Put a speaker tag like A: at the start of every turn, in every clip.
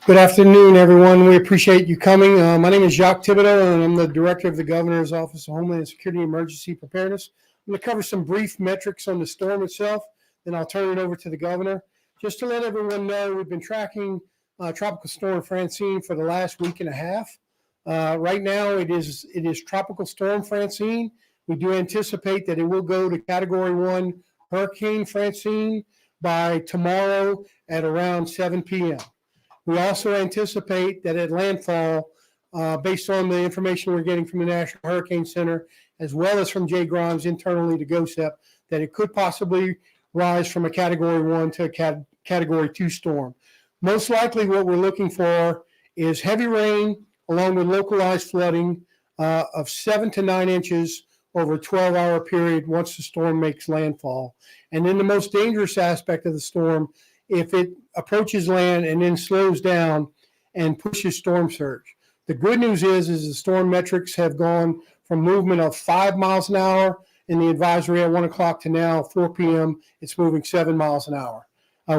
A: Good afternoon, everyone. We appreciate you coming. My name is Jacques Thibodeau, and I'm the Director of the Governor's Office of Homeland Security and Emergency Preparedness. I'm going to cover some brief metrics on the storm itself, then I'll turn it over to the Governor. Just to let everyone know, we've been tracking Tropical Storm Francine for the last week and a half. Right now, it is Tropical Storm Francine. We do anticipate that it will go to Category 1 Hurricane Francine by tomorrow at around 7 p.m. We also anticipate that at landfall, based on the information we're getting from the National Hurricane Center, as well as from Jay Grimes internally to GOHSEP, that it could possibly rise from a Category 1 to a Category 2 storm. Most likely what we're looking for is heavy rain along with localized flooding of 7 to 9 inches over a 12-hour period once the storm makes landfall. And then the most dangerous aspect of the storm, if it approaches land and then slows down and pushes storm surge. The good news is the storm metrics have gone from movement of 5 miles an hour in the advisory at 1 o'clock to now 4 p.m. It's moving 7 miles an hour.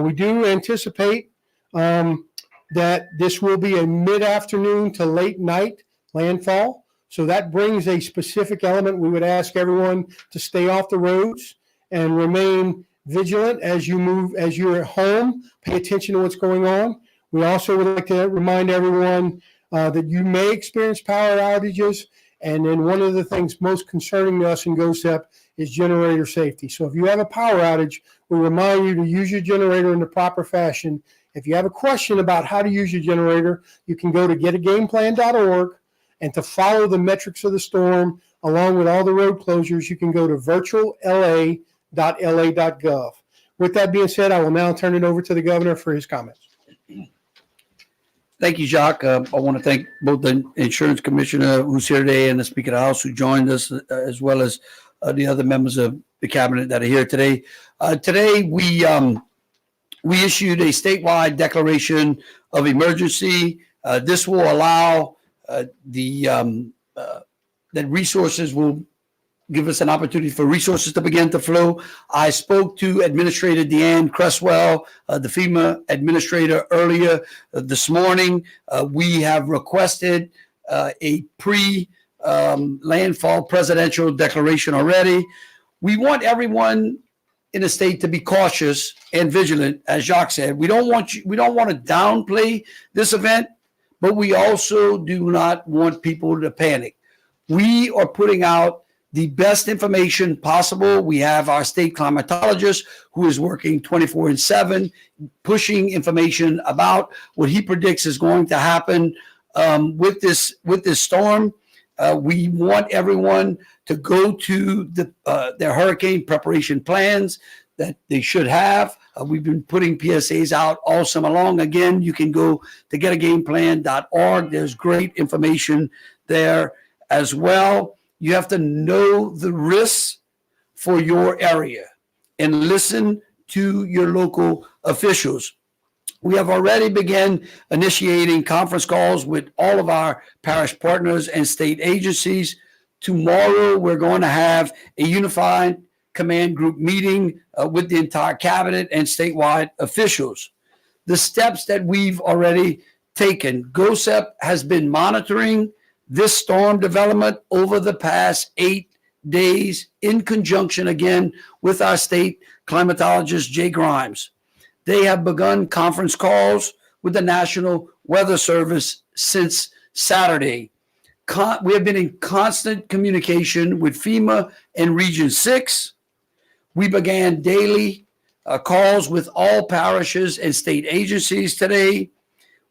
A: We do anticipate that this will be a mid-afternoon to late night landfall. So that brings a specific element. We would ask everyone to stay off the roads and remain vigilant as you move, as you're at home. Pay attention to what's going on. We also would like to remind everyone that you may experience power outages. And then one of the things most concerning to us in GOHSEP is generator safety. So if you have a power outage, we remind you to use your generator in the proper fashion. If you have a question about how to use your generator, you can go to getagameplan.org, and to follow the metrics of the storm, along with all the road closures, you can go to virtualla.la.gov. With that being said, I will now turn it over to the Governor for his comments.
B: Thank you, Jacques. I want to thank both the Insurance Commissioner who's here today and the Speaker of the House who joined us, as well as the other members of the Cabinet that are here today. Today, we issued a statewide declaration of emergency. This will allow that resources will give us an opportunity for resources to begin to flow. I spoke to Administrator Deanne Cresswell, the FEMA administrator, earlier this morning. We have requested a pre-landfall presidential declaration already. We want everyone in the state to be cautious and vigilant, as Jacques said. We don't want to downplay this event, but we also do not want people to panic. We are putting out the best information possible. We have our state climatologist who is working 24/7, pushing information about what he predicts is going to happen with this storm. We want everyone to go to their hurricane preparation plans that they should have. We've been putting PSAs out all summer long. Again, you can go to getagameplan.org. There's great information there as well. You have to know the risks for your area and listen to your local officials. We have already begun initiating conference calls with all of our parish partners and state agencies. Tomorrow, we're going to have a unified command group meeting with the entire cabinet and statewide officials. The steps that we've already taken, GOHSEP has been monitoring this storm development over the past 8 days in conjunction again with our state climatologist, Jay Grimes. They have begun conference calls with the National Weather Service since Saturday. We have been in constant communication with FEMA and Region 6. We began daily calls with all parishes and state agencies today.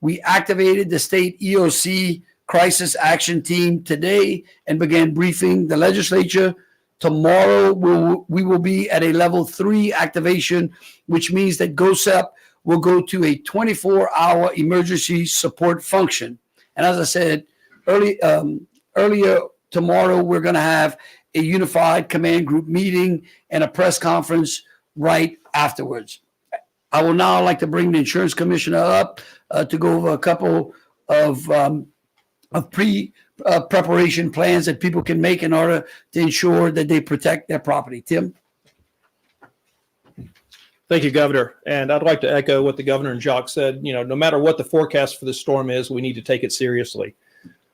B: We activated the state EOC Crisis Action Team today and began briefing the legislature. Tomorrow, we will be at a level 3 activation, which means that GOHSEP will go to a 24-hour emergency support function. And as I said earlier, tomorrow, we're going to have a unified command group meeting and a press conference right afterwards. I will now like to bring the Insurance Commissioner up to go over a couple of preparation plans that people can make in order to ensure that they protect their property. Tim?
C: Thank you, Governor. And I'd like to echo what the Governor and Jacques said. You know, no matter what the forecast for the storm is, we need to take it seriously.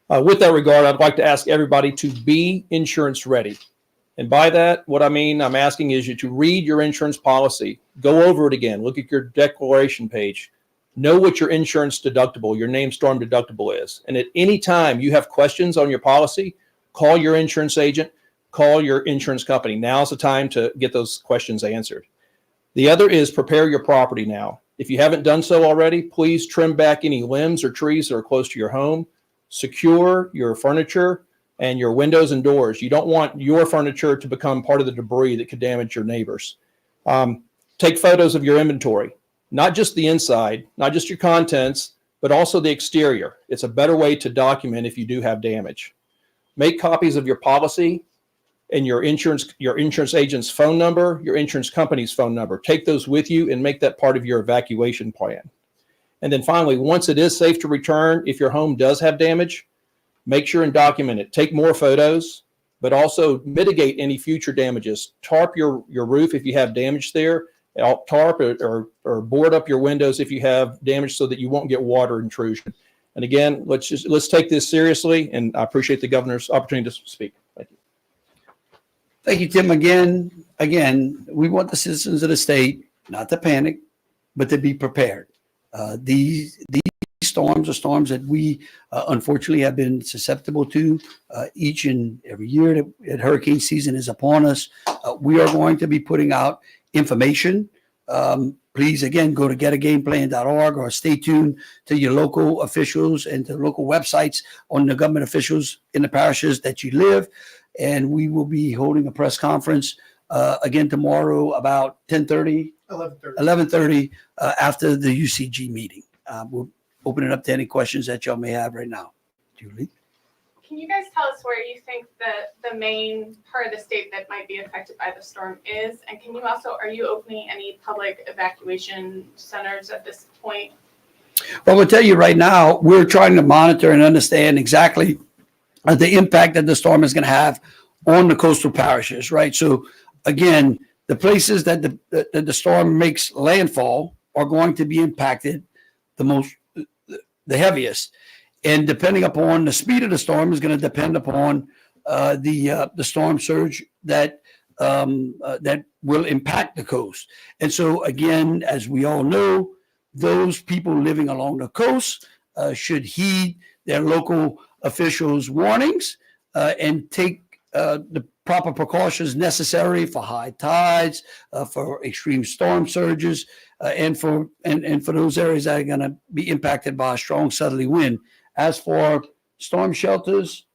C: With that regard, I'd like to ask everybody to be insurance ready. And by that, what I mean, I'm asking is you to read your insurance policy, go over it again, look at your declaration page, know what your insurance deductible, your named storm deductible is. And at any time you have questions on your policy, call your insurance agent, call your insurance company. Now's the time to get those questions answered. The other is prepare your property now. If you haven't done so already, please trim back any limbs or trees that are close to your home. Secure your furniture and your windows and doors. You don't want your furniture to become part of the debris that could damage your neighbors. Take photos of your inventory, not just the inside, not just your contents, but also the exterior. It's a better way to document if you do have damage. Make copies of your policy and your insurance agent's phone number, your insurance company's phone number. Take those with you and make that part of your evacuation plan. And then finally, once it is safe to return, if your home does have damage, make sure and document it. Take more photos, but also mitigate any future damages. Tarp your roof if you have damage there. Tarp or board up your windows if you have damage so that you won't get water intrusion. And again, let's take this seriously, and I appreciate the Governor's opportunity to speak. Thank you.
B: Thank you, Tim. Again, we want the citizens of the state not to panic, but to be prepared. These storms are storms that we unfortunately have been susceptible to each and every year that hurricane season is upon us. We are going to be putting out information. Please, again, go to getagameplan.org or stay tuned to your local officials and to local websites on the government officials in the parishes that you live. And we will be holding a press conference again tomorrow about 11:30 after the UCG meeting. We'll open it up to any questions that y'all may have right now. Julie?
D: Can you guys tell us where you think the main part of the state that might be affected by the storm is? And can you also, are you opening any public evacuation centers at this point?
B: Well, we'll tell you right now, we're trying to monitor and understand exactly the impact that the storm is going to have on the coastal parishes, right? So again, the places that the storm makes landfall are going to be impacted the heaviest. And depending upon the speed of the storm is going to depend upon the storm surge that will impact the coast. And so again, as we all know, those people living along the coast should heed their local officials' warnings and take the proper precautions necessary for high tides, for extreme storm surges, and for those areas that are going to be impacted by a strong southerly wind. As for storm shelters,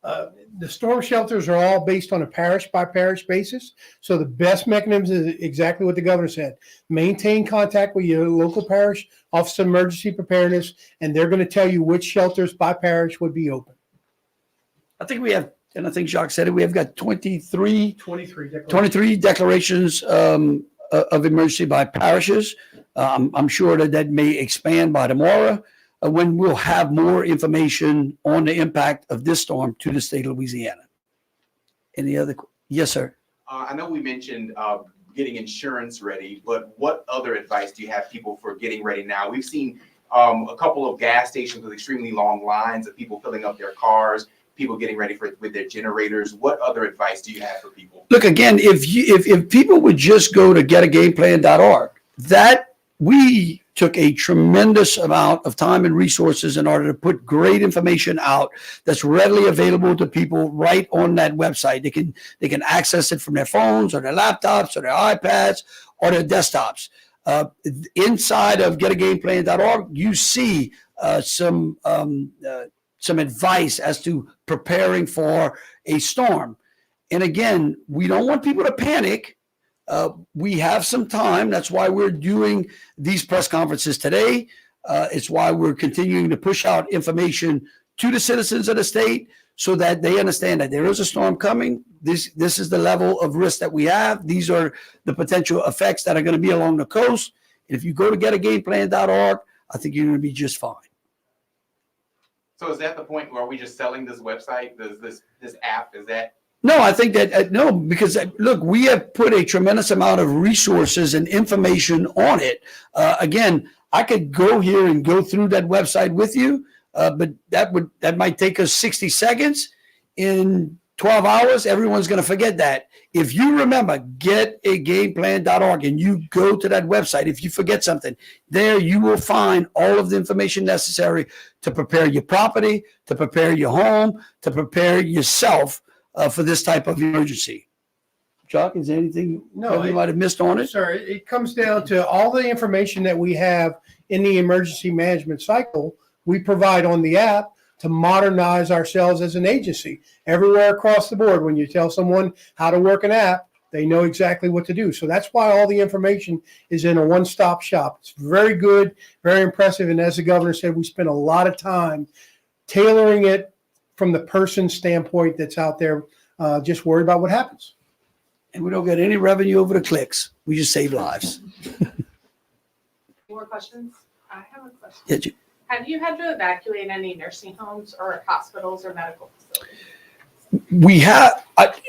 A: the storm shelters are all based on a parish by parish basis. So the best mechanism is exactly what the Governor said. Maintain contact with your local parish Office of Emergency Preparedness, and they're going to tell you which shelters by parish would be open.
B: I think we have, and I think Jacques said it, we have got 23
A: 23
B: declarations of emergency by parishes. I'm sure that may expand by tomorrow when we'll have more information on the impact of this storm to the state of Louisiana. Any other? Yes, sir.
E: I know we mentioned getting insurance ready, but what other advice do you have people for getting ready now? We've seen a couple of gas stations with extremely long lines of people filling up their cars, people getting ready with their generators. What other advice do you have for people?
B: Look, again, if people would just go to getagameplan.org, that we took a tremendous amount of time and resources in order to put great information out that's readily available to people right on that website. They can access it from their phones or their laptops or their iPads or their desktops. Inside of getagameplan.org, you see some advice as to preparing for a storm. And again, we don't want people to panic. We have some time. That's why we're doing these press conferences today. It's why we're continuing to push out information to the citizens of the state so that they understand that there is a storm coming. This is the level of risk that we have. These are the potential effects that are going to be along the coast. And if you go to getagameplan.org, I think you're going to be just fine.
E: So is that the point where are we just selling this website, this app? Is that
B: No, I think that, no, because look, we have put a tremendous amount of resources and information on it. Again, I could go here and go through that website with you, but that might take us 60 seconds. In 12 hours, everyone's going to forget that. If you remember, getagameplan.org, and you go to that website, if you forget something, there you will find all of the information necessary to prepare your property, to prepare your home, to prepare yourself for this type of emergency. Chuck, is there anything
A: No,
B: we might have missed on it?
A: Sir, it comes down to all the information that we have in the emergency management cycle we provide on the app to modernize ourselves as an agency. Everywhere across the board, when you tell someone how to work an app, they know exactly what to do. So that's why all the information is in a one-stop shop. It's very good, very impressive. And as the governor said, we spend a lot of time tailoring it from the person's standpoint that's out there just worried about what happens.
B: And we don't get any revenue over the clicks. We just save lives.
D: More questions? I have a question.
B: Yeah,
D: Have you had to evacuate any nursing homes or hospitals or medical facilities?
B: we have,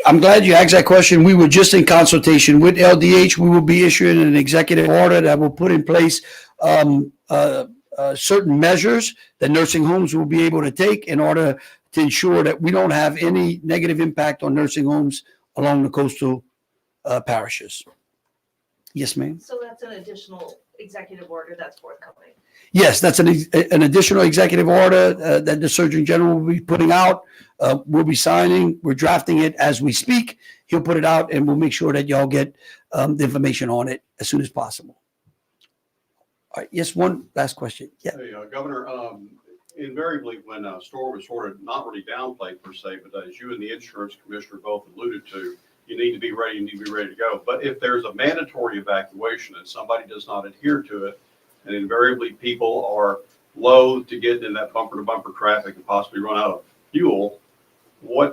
B: I'm glad you asked that question. We were just in consultation with LDH. We will be issuing an executive order that will put in place certain measures that nursing homes will be able to take in order to ensure that we don't have any negative impact on nursing homes along the coastal parishes. Yes, ma'am.
F: So that's an additional executive order that's forthcoming.
B: Yes, that's an additional executive order that the Surgeon General will be putting out. We'll be signing. We're drafting it as we speak. He'll put it out, and we'll make sure that y'all get the information on it as soon as possible. All right. Yes, one last question. Yeah.
G: Hey, Governor, invariably when a storm is sort of not really downplayed per se, but as you and the insurance commissioner both alluded to, you need to be ready, you need to be ready to go. But if there's a mandatory evacuation and somebody does not adhere to it, and invariably people are loath to get in that bumper to bumper traffic and possibly run out of fuel,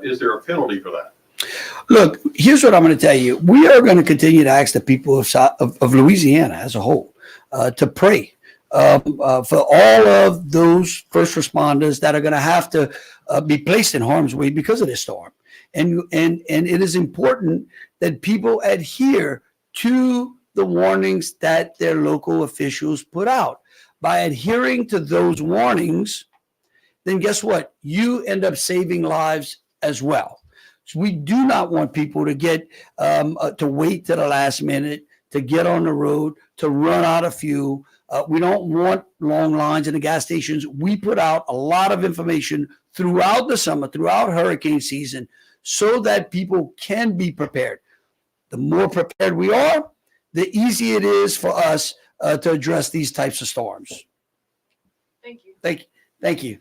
G: is there a penalty for that?
B: Look, here's what I'm going to tell you. We are going to continue to ask the people of Louisiana as a whole to pray for all of those first responders that are going to have to be placed in harm's way because of this storm. And it is important that people adhere to the warnings that their local officials put out. By adhering to those warnings, then guess what? You end up saving lives as well. So we do not want people to get to wait to the last minute, to get on the road, to run out of fuel. We don't want long lines in the gas stations. We put out a lot of information throughout the summer, throughout hurricane season, so that people can be prepared. The more prepared we are, the easier it is for us to address these types of storms.
D: Thank you.
B: Thank you.